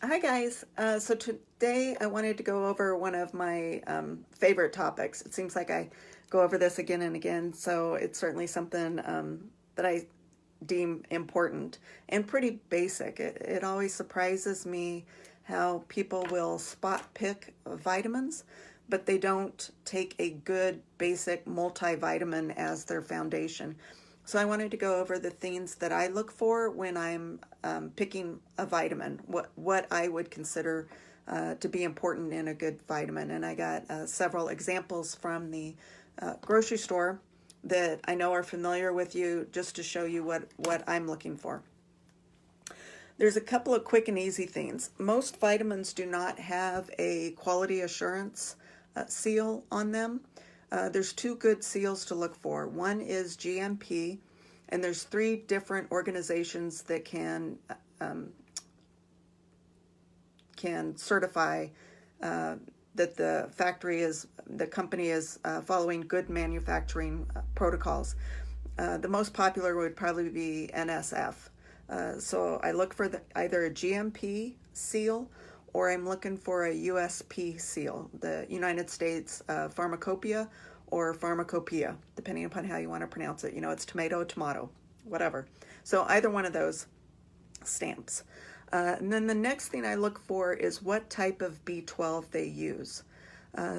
Hi guys. So today I wanted to go over one of my favorite topics. It seems like I go over this again and again, so it's certainly something that I deem important and pretty basic. It always surprises me how people will spot pick vitamins, but they don't take a good basic multivitamin as their foundation. So I wanted to go over the things that I look for when I'm picking a vitamin, what I would consider to be important in a good vitamin. And I got several examples from the grocery store that I know are familiar with you, just to show you what I'm looking for. There's a couple of quick and easy things. Most vitamins do not have a quality assurance seal on them. There's two good seals to look for. One is GMP, and there's three different organizations that can certify that the company is following good manufacturing protocols. The most popular would probably be NSF. So I look for either a GMP seal, or I'm looking for a USP seal, the United States Pharmacopoeia or Pharmacopoeia, depending upon how you want to pronounce it. You know, it's tomato, whatever. So either one of those stamps. And then the next thing I look for is what type of B12 they use.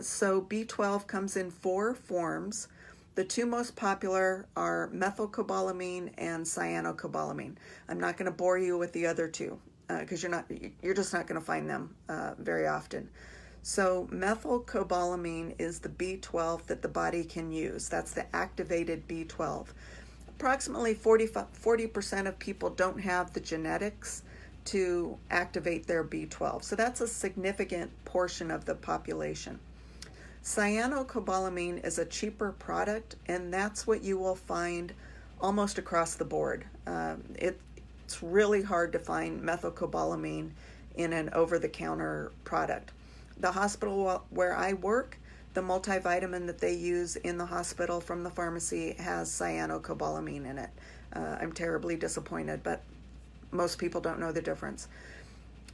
So B12 comes in four forms. The two most popular are methylcobalamin and cyanocobalamin. I'm not going to bore you with the other two because you're just not going to find them very often. So methylcobalamin is the B12 that the body can use. That's the activated B12. Approximately 40% of people don't have the genetics to activate their B12. So that's a significant portion of the population. Cyanocobalamin is a cheaper product, and that's what you will find almost across the board. It's really hard to find methylcobalamin in an over-the-counter product. The hospital where I work, the multivitamin that they use in the hospital from the pharmacy has cyanocobalamin in it. I'm terribly disappointed, but most people don't know the difference.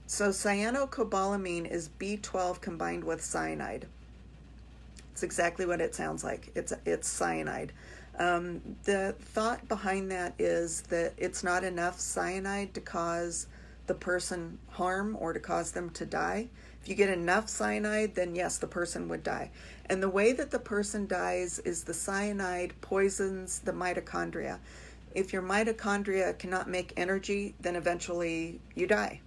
So cyanocobalamin is B12 combined with cyanide. It's exactly what it sounds like. It's cyanide. The thought behind that is that it's not enough cyanide to cause the person harm or to cause them to die. If you get enough cyanide, then yes, the person would die. And the way that the person dies is the cyanide poisons the mitochondria. If your mitochondria cannot make energy, then eventually you die.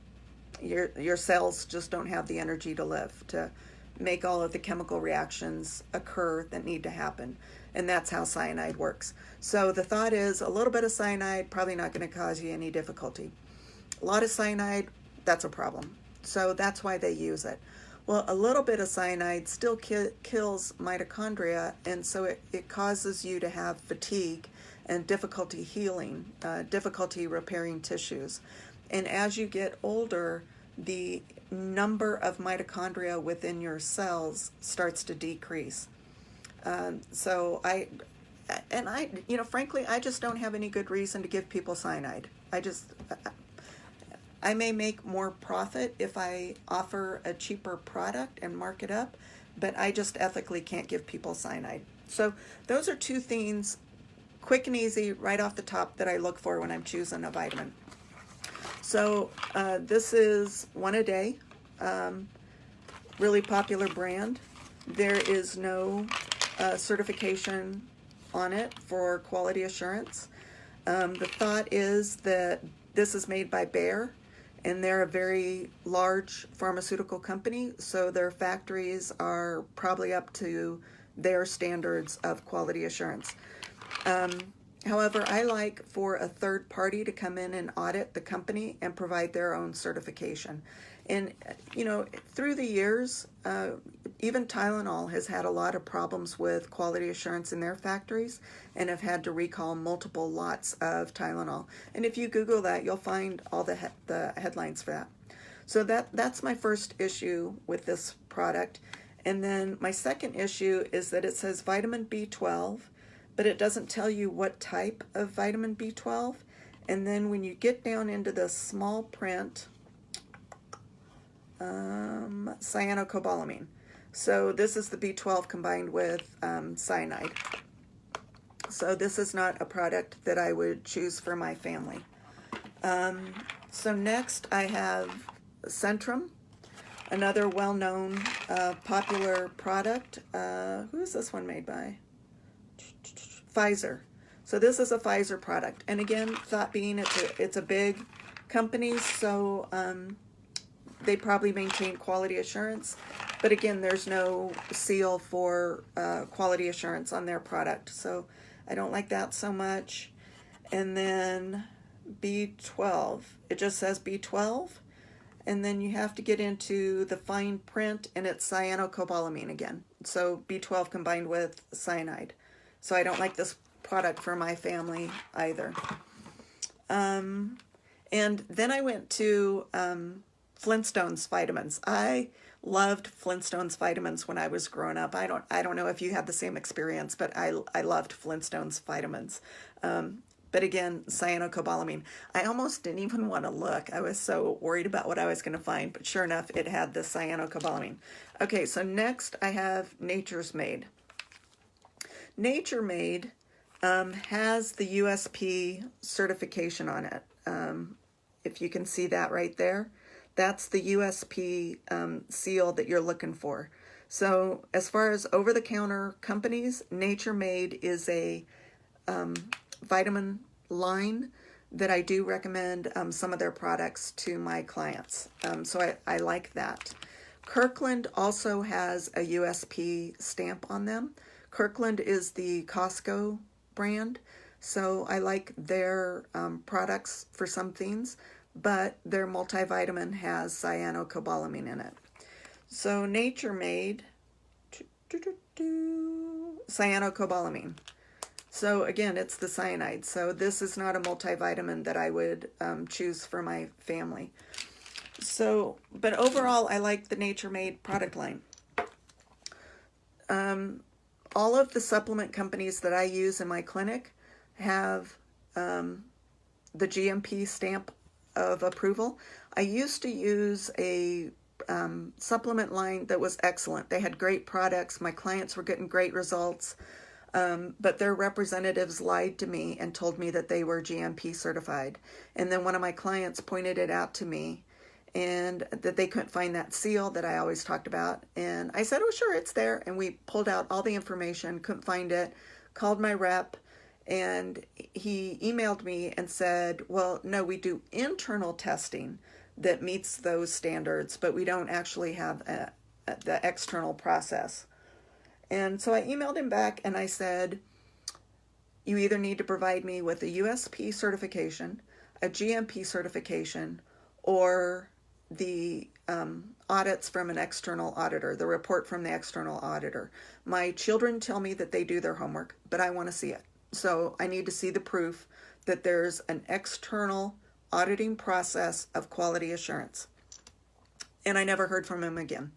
Your cells just don't have the energy to live, to make all of the chemical reactions occur that need to happen. And that's how cyanide works. So the thought is a little bit of cyanide, probably not going to cause you any difficulty. A lot of cyanide, that's a problem. So that's why they use it. Well, a little bit of cyanide still kills mitochondria, and so it causes you to have fatigue and difficulty healing, difficulty repairing tissues. And as you get older, the number of mitochondria within your cells starts to decrease. Frankly, I just don't have any good reason to give people cyanide. I may make more profit if I offer a cheaper product and mark it up, but I just ethically can't give people cyanide. So those are two things, quick and easy, right off the top, that I look for when I'm choosing a vitamin. So this is One A Day, really popular brand. There is no certification on it for quality assurance. The thought is that this is made by Bayer, and they're a very large pharmaceutical company, so their factories are probably up to their standards of quality assurance. However, I like for a third party to come in and audit the company and provide their own certification. And, through the years, even Tylenol has had a lot of problems with quality assurance in their factories and have had to recall multiple lots of Tylenol. And if you Google that, you'll find all the headlines for that. So that's my first issue with this product. And then my second issue is that it says vitamin B12, but it doesn't tell you what type of vitamin B12. And then when you get down into the small print, cyanocobalamin. So this is the B12 combined with cyanide. So this is not a product that I would choose for my family. So next I have Centrum, another well-known popular product. Who is this one made by? Pfizer. So this is a Pfizer product. And again, thought being it's a big company, so they probably maintain quality assurance. But again, there's no seal for quality assurance on their product. So I don't like that so much. And then B12. It just says B12. And then you have to get into the fine print, and it's cyanocobalamin again. So B12 combined with cyanide. So I don't like this product for my family either. And then I went to Flintstones vitamins. I loved Flintstones vitamins when I was growing up. I don't know if you had the same experience, but I loved Flintstones vitamins. But again, cyanocobalamin. I almost didn't even want to look. I was so worried about what I was going to find, but sure enough, it had the cyanocobalamin. Okay, so next I have Nature's Made. Nature Made has the USP certification on it. If you can see that right there, that's the USP seal that you're looking for. So as far as over-the-counter companies, Nature Made is a vitamin line that I do recommend some of their products to my clients. So I like that. Kirkland also has a USP stamp on them. Kirkland is the Costco brand, so I like their products for some things, but their multivitamin has cyanocobalamin in it. So Nature Made, cyanocobalamin. So again, it's the cyanide. So this is not a multivitamin that I would choose for my family. So, but overall, I like the Nature Made product line. All of the supplement companies that I use in my clinic have the GMP stamp of approval. I used to use a supplement line that was excellent. They had great products. My clients were getting great results. But their representatives lied to me and told me that they were GMP certified. And then one of my clients pointed it out to me, and that they couldn't find that seal that I always talked about. And I said, oh, sure, it's there. And we pulled out all the information, couldn't find it, called my rep, and he emailed me and said, well, no, we do internal testing that meets those standards, but we don't actually have the external process. And so I emailed him back and I said, you either need to provide me with a USP certification, a GMP certification, or the audits from an external auditor, the report from the external auditor. My children tell me that they do their homework, but I want to see it. So I need to see the proof that there's an external auditing process of quality assurance. And I never heard from him again.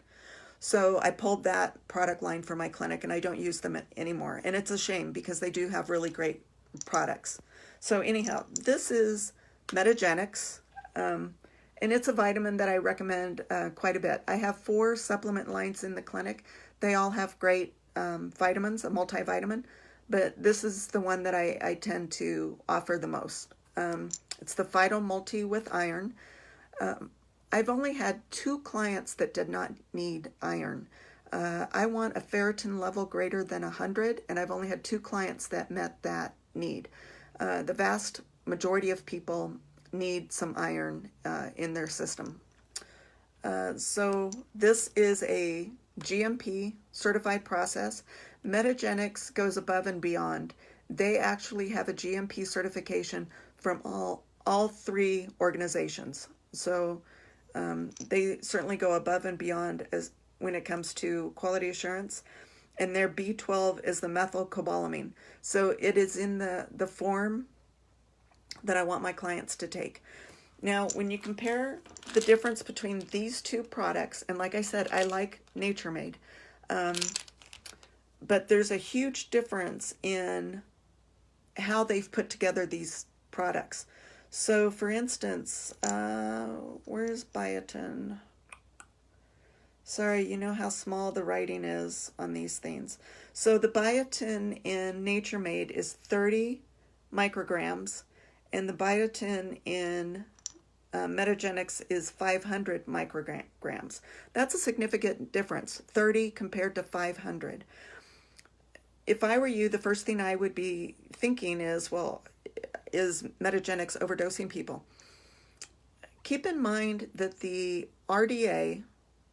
So I pulled that product line for my clinic, and I don't use them anymore. And it's a shame because they do have really great products. So anyhow, this is Metagenic, and it's a vitamin that I recommend quite a bit. I have 4 supplement lines in the clinic. They all have great vitamins, a multivitamin, but this is the one that I tend to offer the most. It's the Phyto Multi with iron. I've only had 2 clients that did not need iron. I want a ferritin level greater than 100, and I've only had 2 clients that met that need. The vast majority of people need some iron in their system. So this is a GMP certified process. Metagenic goes above and beyond. They actually have a GMP certification from all 3 organizations. So they certainly go above and beyond as when it comes to quality assurance. And their B12 is the methylcobalamin. So it is in the form that I want my clients to take. Now, when you compare the difference between these 2 products, and like I said, I like Nature Made, but there's a huge difference in how they've put together these products. So for instance, where's biotin? Sorry, you know how small the writing is on these things. So the biotin in Nature Made is 30 micrograms, and the biotin in Metagenics is 500 micrograms. That's a significant difference, 30 compared to 500. If I were you, the first thing I would be thinking is, well, is Metagenics overdosing people? Keep in mind that the RDA,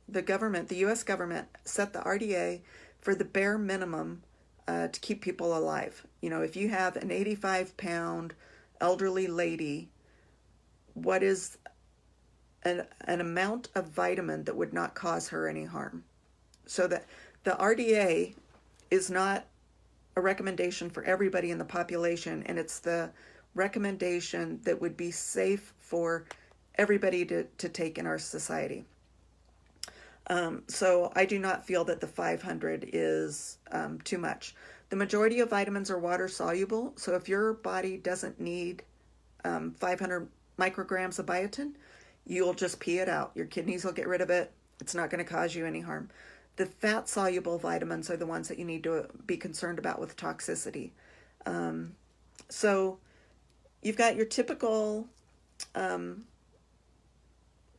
the government, the US government, set the RDA for the bare minimum to keep people alive. You know, if you have an 85-pound elderly lady, what is an amount of vitamin that would not cause her any harm? So that the RDA is not a recommendation for everybody in the population, and it's the recommendation that would be safe for everybody to take in our society. So I do not feel that the 500 is too much. The majority of vitamins are water soluble, so if your body doesn't need 500 micrograms of biotin, you'll just pee it out. Your kidneys will get rid of it. It's not going to cause you any harm. The fat soluble vitamins are the ones that you need to be concerned about with toxicity. So you've got your typical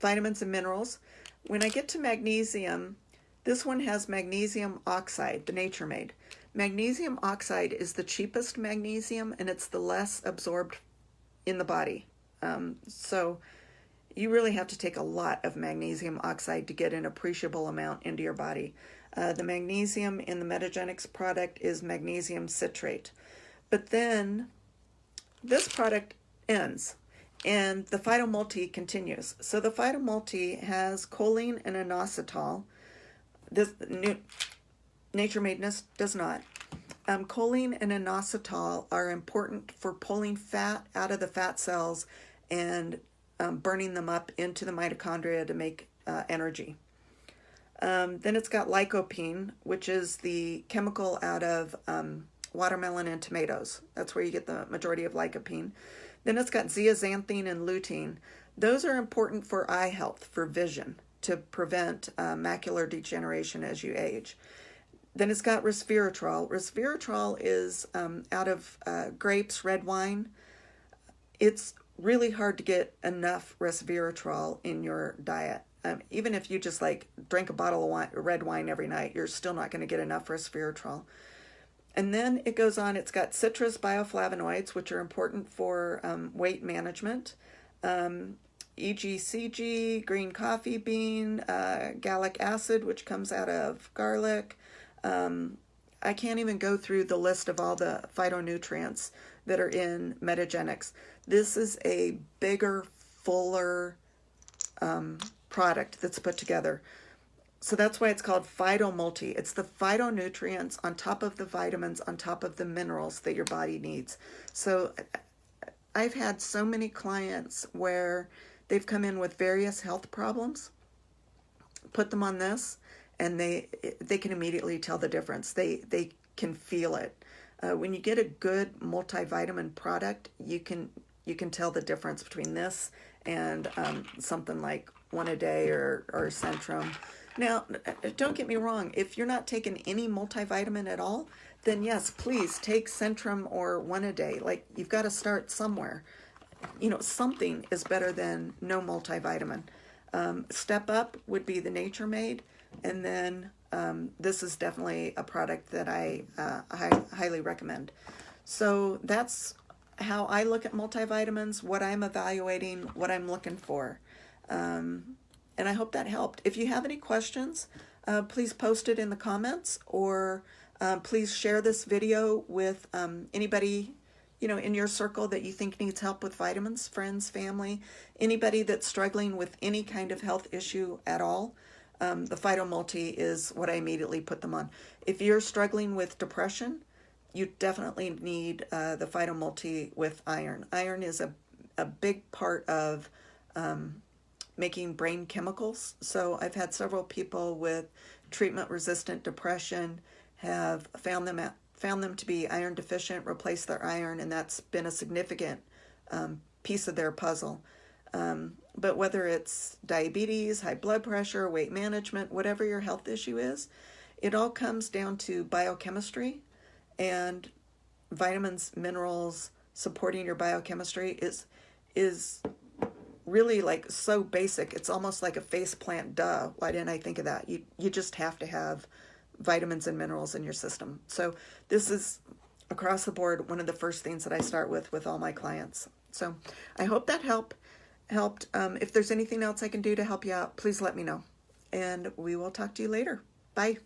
vitamins and minerals. When I get to magnesium, this one has magnesium oxide, the Nature Made. Magnesium oxide is the cheapest magnesium, and it's the less absorbed in the body. So you really have to take a lot of magnesium oxide to get an appreciable amount into your body. The magnesium in the Metagenics product is magnesium citrate. But then this product ends, and the Phyto Multi continues. So the Phyto Multi has choline and inositol. This Nature Madeness does not. Choline and inositol are important for pulling fat out of the fat cells and burning them up into the mitochondria to make energy. Then it's got lycopene, which is the chemical out of watermelon and tomatoes. That's where you get the majority of lycopene. Then it's got zeaxanthin and lutein. Those are important for eye health, for vision, to prevent macular degeneration as you age. Then it's got resveratrol. Resveratrol is out of grapes, red wine. It's really hard to get enough resveratrol in your diet. Even if you just like drink a bottle of wine, red wine every night, you're still not going to get enough resveratrol. And then it goes on, it's got citrus bioflavonoids, which are important for weight management. EGCG, green coffee bean, gallic acid, which comes out of garlic. I can't even go through the list of all the phytonutrients that are in Metagenics. This is a bigger, fuller product that's put together. So that's why it's called Phyto Multi. It's the phytonutrients on top of the vitamins, on top of the minerals that your body needs. So I've had so many clients where they've come in with various health problems, put them on this, and they can immediately tell the difference. They can feel it. When you get a good multivitamin product, you can tell the difference between this and something like One A Day or Centrum. Now, don't get me wrong. If you're not taking any multivitamin at all, then yes, please take Centrum or One A Day. Like, you've got to start somewhere. You know, something is better than no multivitamin. Step up would be the Nature Made, and then this is definitely a product that I highly recommend. So that's how I look at multivitamins, what I'm evaluating, what I'm looking for. And I hope that helped. If you have any questions, please post it in the comments, or please share this video with anybody, you know, in your circle that you think needs help with vitamins, friends, family, anybody that's struggling with any kind of health issue at all. The Phyto Multi is what I immediately put them on. If you're struggling with depression, you definitely need the Phyto Multi with iron. Iron is a big part of making brain chemicals. So I've had several people with treatment-resistant depression have found them to be iron deficient, replace their iron, and that's been a significant piece of their puzzle. But whether it's diabetes, high blood pressure, weight management, whatever your health issue is, it all comes down to biochemistry, and vitamins, minerals supporting your biochemistry is really like so basic. It's almost like a faceplant. Duh, why didn't I think of that? You just have to have vitamins and minerals in your system. So this is across the board one of the first things that I start with all my clients. So I hope that helped. If there's anything else I can do to help you out, please let me know. And we will talk to you later. Bye.